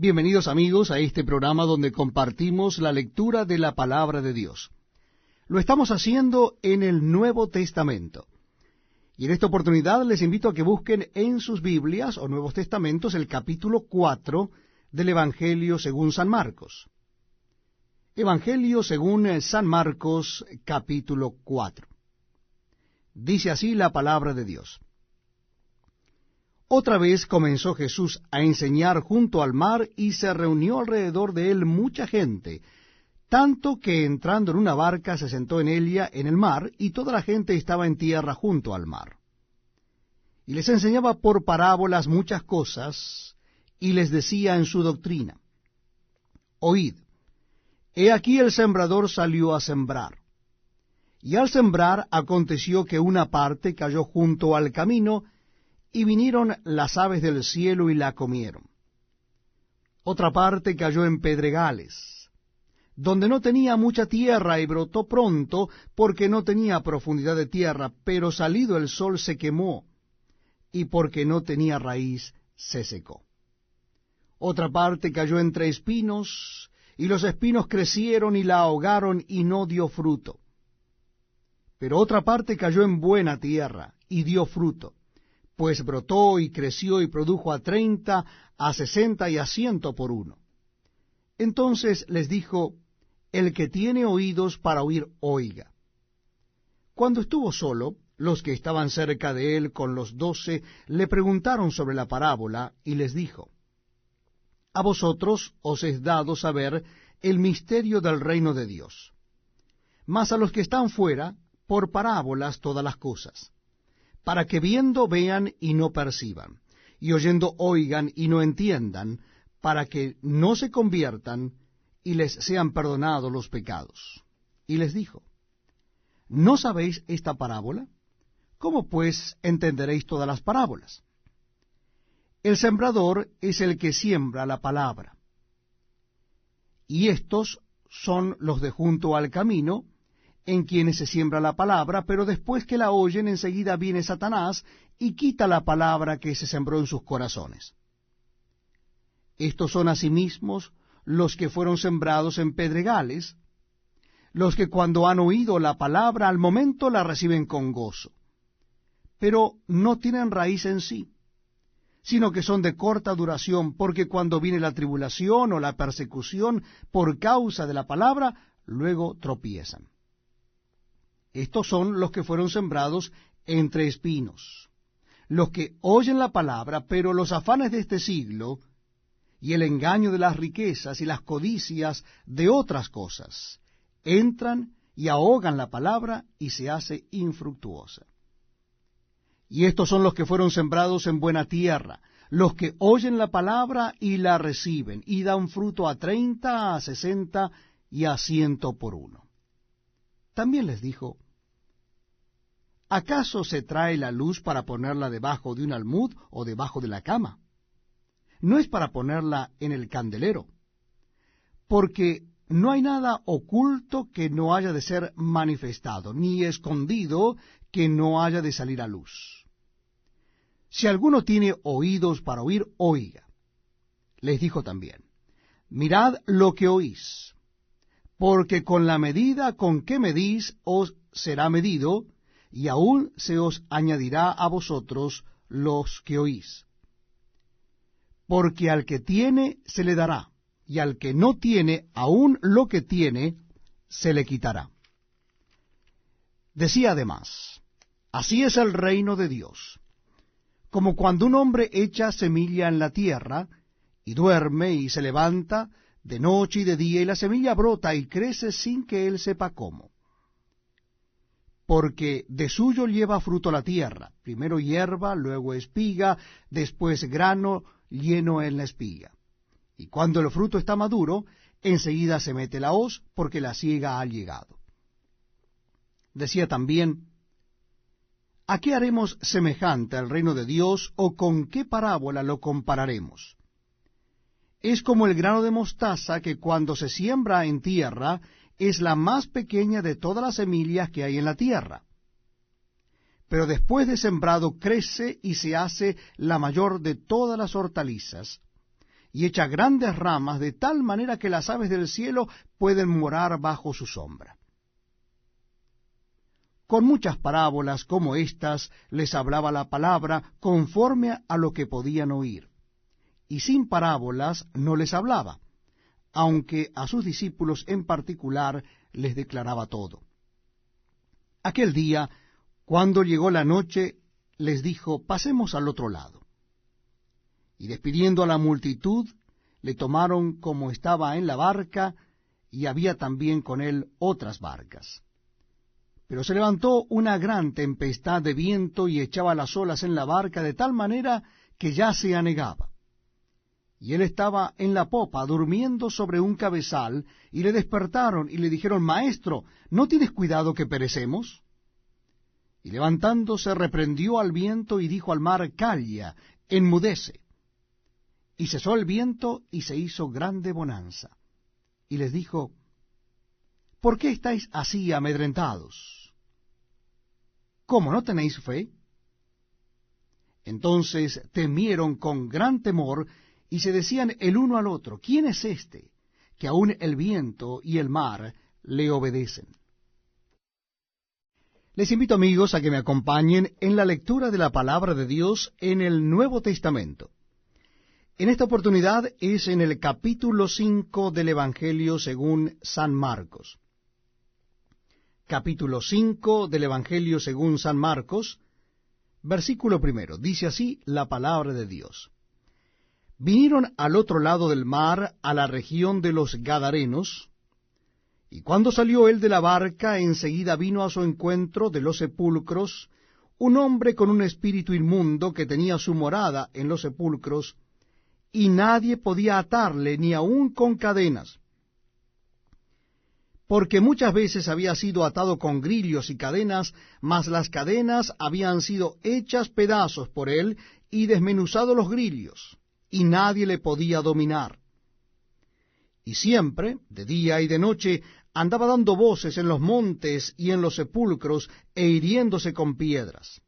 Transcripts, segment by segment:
Bienvenidos amigos a este programa donde compartimos la lectura de la Palabra de Dios. Lo estamos haciendo en el Nuevo Testamento. Y en esta oportunidad les invito a que busquen en sus Biblias o Nuevos Testamentos el capítulo 4 del Evangelio según San Marcos. Evangelio según San Marcos, capítulo 4. Dice así la palabra de Dios. Otra vez comenzó Jesús a enseñar junto al mar y se reunió alrededor de él mucha gente, tanto que entrando en una barca se sentó en ella en el mar y toda la gente estaba en tierra junto al mar. Y les enseñaba por parábolas muchas cosas y les decía en su doctrina: Oíd, he aquí el sembrador salió a sembrar. Y al sembrar aconteció que una parte cayó junto al camino, y vinieron las aves del cielo y la comieron. Otra parte cayó en pedregales, donde no tenía mucha tierra, y brotó pronto, porque no tenía profundidad de tierra, pero salido el sol se quemó, y porque no tenía raíz se secó. Otra parte cayó entre espinos, y los espinos crecieron y la ahogaron, y no dio fruto. Pero otra parte cayó en buena tierra, y dio fruto, pues brotó y creció y produjo a 30, a 60 y a 100 por uno. Entonces les dijo: El que tiene oídos para oír, oiga. Cuando estuvo solo, los que estaban cerca de él con los 12 le preguntaron sobre la parábola, y les dijo: A vosotros os es dado saber el misterio del reino de Dios, mas a los que están fuera, por parábolas todas las cosas, para que viendo vean y no perciban, y oyendo oigan y no entiendan, para que no se conviertan y les sean perdonados los pecados. Y les dijo: ¿No sabéis esta parábola? ¿Cómo pues entenderéis todas las parábolas? El sembrador es el que siembra la palabra. Y estos son los de junto al camino, en quienes se siembra la palabra, pero después que la oyen, enseguida viene Satanás y quita la palabra que se sembró en sus corazones. Estos son asimismo los que fueron sembrados en pedregales, los que cuando han oído la palabra al momento la reciben con gozo, pero no tienen raíz en sí, sino que son de corta duración, porque cuando viene la tribulación o la persecución por causa de la palabra, luego tropiezan. Estos son los que fueron sembrados entre espinos, los que oyen la palabra, pero los afanes de este siglo y el engaño de las riquezas y las codicias de otras cosas entran y ahogan la palabra y se hace infructuosa. Y estos son los que fueron sembrados en buena tierra, los que oyen la palabra y la reciben, y dan fruto a 30, a 60 y a 100 por uno. También les dijo: ¿Acaso se trae la luz para ponerla debajo de un almud o debajo de la cama? No es para ponerla en el candelero, porque no hay nada oculto que no haya de ser manifestado, ni escondido que no haya de salir a luz. Si alguno tiene oídos para oír, oiga. Les dijo también: Mirad lo que oís, porque con la medida con que medís os será medido, y aún se os añadirá a vosotros los que oís. Porque al que tiene se le dará, y al que no tiene, aún lo que tiene se le quitará. Decía además: Así es el reino de Dios, como cuando un hombre echa semilla en la tierra, y duerme y se levanta de noche y de día, y la semilla brota y crece sin que él sepa cómo. Porque de suyo lleva fruto la tierra, primero hierba, luego espiga, después grano lleno en la espiga. Y cuando el fruto está maduro, enseguida se mete la hoz, porque la siega ha llegado. Decía también: ¿A qué haremos semejante al reino de Dios, o con qué parábola lo compararemos? Es como el grano de mostaza que cuando se siembra en tierra es la más pequeña de todas las semillas que hay en la tierra. Pero después de sembrado crece y se hace la mayor de todas las hortalizas, y echa grandes ramas, de tal manera que las aves del cielo pueden morar bajo su sombra. Con muchas parábolas como estas les hablaba la palabra conforme a lo que podían oír, y sin parábolas no les hablaba, aunque a sus discípulos en particular les declaraba todo. Aquel día, cuando llegó la noche, les dijo: pasemos al otro lado. Y despidiendo a la multitud, le tomaron como estaba en la barca, y había también con él otras barcas. Pero se levantó una gran tempestad de viento y echaba las olas en la barca de tal manera que ya se anegaba. Y él estaba en la popa, durmiendo sobre un cabezal, y le despertaron y le dijeron: Maestro, ¿no tienes cuidado que perecemos? Y levantándose reprendió al viento y dijo al mar: Calla, enmudece. Y cesó el viento y se hizo grande bonanza. Y les dijo: ¿por qué estáis así amedrentados? ¿Cómo, no tenéis fe? Entonces temieron con gran temor, y se decían el uno al otro: ¿quién es este, que aun el viento y el mar le obedecen? Les invito, amigos, a que me acompañen en la lectura de la palabra de Dios en el Nuevo Testamento. En esta oportunidad es en el capítulo 5 del Evangelio según San Marcos. Capítulo 5 del Evangelio según San Marcos, versículo 1. Dice así la palabra de Dios. Vinieron al otro lado del mar, a la región de los Gadarenos, y cuando salió él de la barca, enseguida vino a su encuentro de los sepulcros un hombre con un espíritu inmundo que tenía su morada en los sepulcros, y nadie podía atarle ni aun con cadenas, porque muchas veces había sido atado con grillos y cadenas, mas las cadenas habían sido hechas pedazos por él y desmenuzado los grillos, y nadie le podía dominar. Y siempre, de día y de noche, andaba dando voces en los montes y en los sepulcros, e hiriéndose con piedras.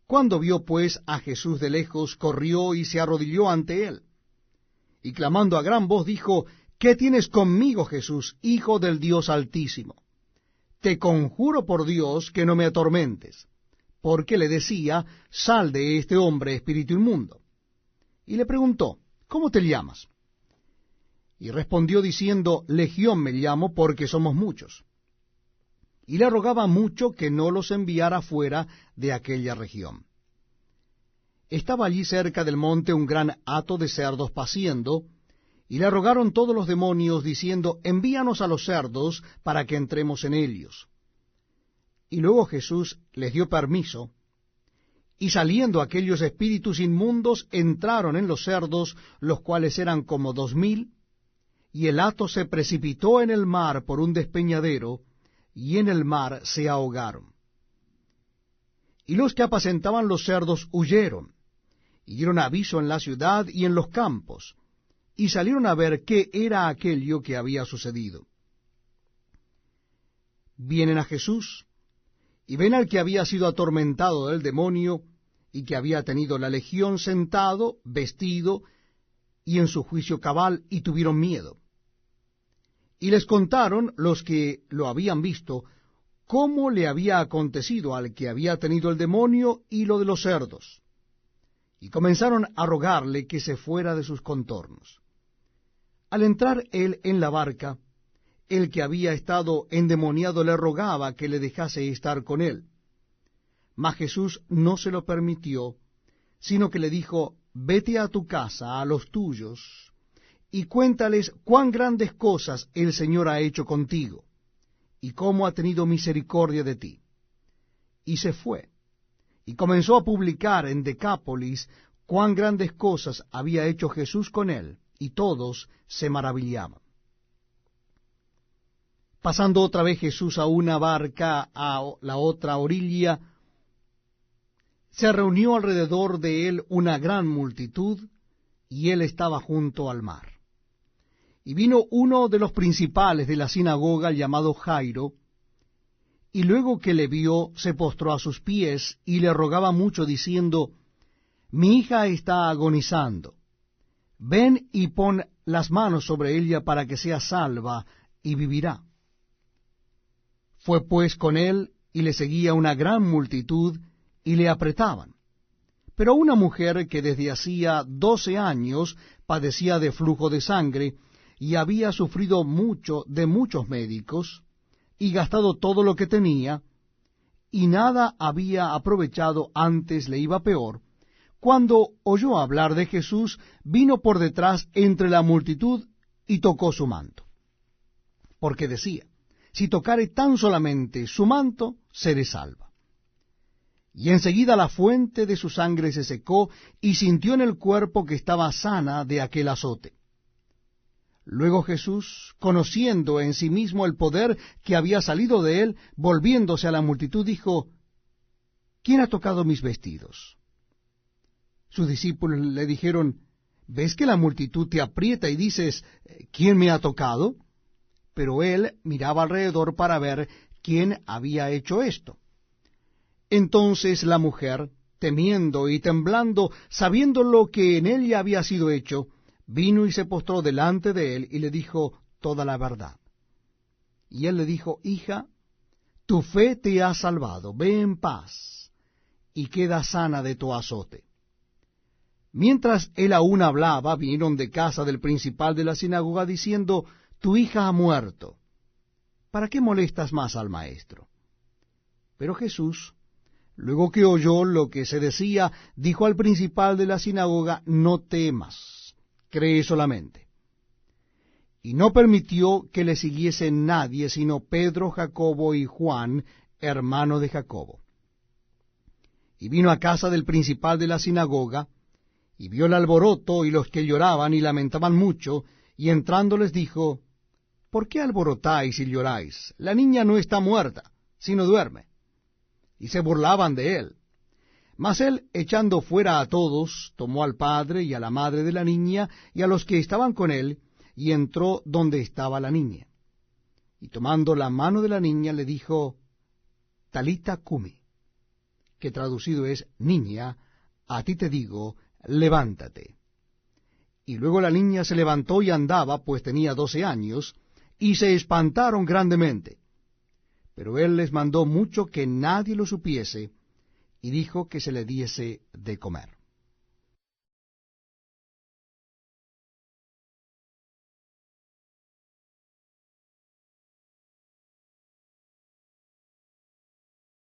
Cuando vio pues a Jesús de lejos, corrió y se arrodilló ante él, y clamando a gran voz dijo: ¿qué tienes conmigo, Jesús, Hijo del Dios Altísimo? Te conjuro por Dios que no me atormentes. Porque le decía: sal de este hombre, espíritu inmundo. Y le preguntó: ¿cómo te llamas? Y respondió diciendo: Legión me llamo, porque somos muchos. Y le rogaba mucho que no los enviara fuera de aquella región. Estaba allí cerca del monte un gran hato de cerdos paciendo, y le rogaron todos los demonios, diciendo: envíanos a los cerdos, para que entremos en ellos. Y luego Jesús les dio permiso, y saliendo aquellos espíritus inmundos, entraron en los cerdos, los cuales eran como 2000, y el hato se precipitó en el mar por un despeñadero, y en el mar se ahogaron. Y los que apacentaban los cerdos huyeron, y dieron aviso en la ciudad y en los campos, y salieron a ver qué era aquello que había sucedido. Vienen a Jesús, y ven al que había sido atormentado del demonio, y que había tenido la legión sentado, vestido, y en su juicio cabal, y tuvieron miedo. Y les contaron los que lo habían visto, cómo le había acontecido al que había tenido el demonio y lo de los cerdos. Y comenzaron a rogarle que se fuera de sus contornos. Al entrar él en la barca, el que había estado endemoniado le rogaba que le dejase estar con él. Mas Jesús no se lo permitió, sino que le dijo: vete a tu casa, a los tuyos, y cuéntales cuán grandes cosas el Señor ha hecho contigo, y cómo ha tenido misericordia de ti. Y se fue, y comenzó a publicar en Decápolis cuán grandes cosas había hecho Jesús con él, y todos se maravillaban. Pasando otra vez Jesús a una barca a la otra orilla, se reunió alrededor de él una gran multitud, y él estaba junto al mar. Y vino uno de los principales de la sinagoga, llamado Jairo, y luego que le vio, se postró a sus pies, y le rogaba mucho, diciendo: mi hija está agonizando. ven y pon las manos sobre ella para que sea salva y vivirá. Fue pues con él, y le seguía una gran multitud, y le apretaban. Pero una mujer que desde hacía 12 años padecía de flujo de sangre, y había sufrido mucho de muchos médicos, y gastado todo lo que tenía, y nada había aprovechado, antes le iba peor, cuando oyó hablar de Jesús, vino por detrás entre la multitud y tocó su manto. Porque decía, si tocare tan solamente su manto, seré salva. Y enseguida la fuente de su sangre se secó, y sintió en el cuerpo que estaba sana de aquel azote. Luego Jesús, conociendo en sí mismo el poder que había salido de él, volviéndose a la multitud, dijo, ¿quién ha tocado mis vestidos? Sus discípulos le dijeron, ¿ves que la multitud te aprieta y dices, ¿quién me ha tocado? Pero él miraba alrededor para ver quién había hecho esto. Entonces la mujer, temiendo y temblando, sabiendo lo que en ella había sido hecho, vino y se postró delante de él y le dijo toda la verdad. Y él le dijo, hija, tu fe te ha salvado, ve en paz, y queda sana de tu azote. Mientras él aún hablaba, vinieron de casa del principal de la sinagoga, diciendo, tu hija ha muerto. ¿Para qué molestas más al maestro? Pero Jesús, luego que oyó lo que se decía, dijo al principal de la sinagoga, no temas, cree solamente. Y no permitió que le siguiese nadie, sino Pedro, Jacobo y Juan, hermano de Jacobo. Y vino a casa del principal de la sinagoga, y vio el alboroto y los que lloraban y lamentaban mucho, y entrando les dijo, ¿por qué alborotáis y lloráis? La niña no está muerta, sino duerme. Y se burlaban de él. Mas él, echando fuera a todos, tomó al padre y a la madre de la niña, y a los que estaban con él, y entró donde estaba la niña. Y tomando la mano de la niña, le dijo, Talita cumi, que traducido es, niña, a ti te digo, levántate. Y luego la niña se levantó y andaba, pues tenía 12 años, y se espantaron grandemente. Pero él les mandó mucho que nadie lo supiese, y dijo que se le diese de comer.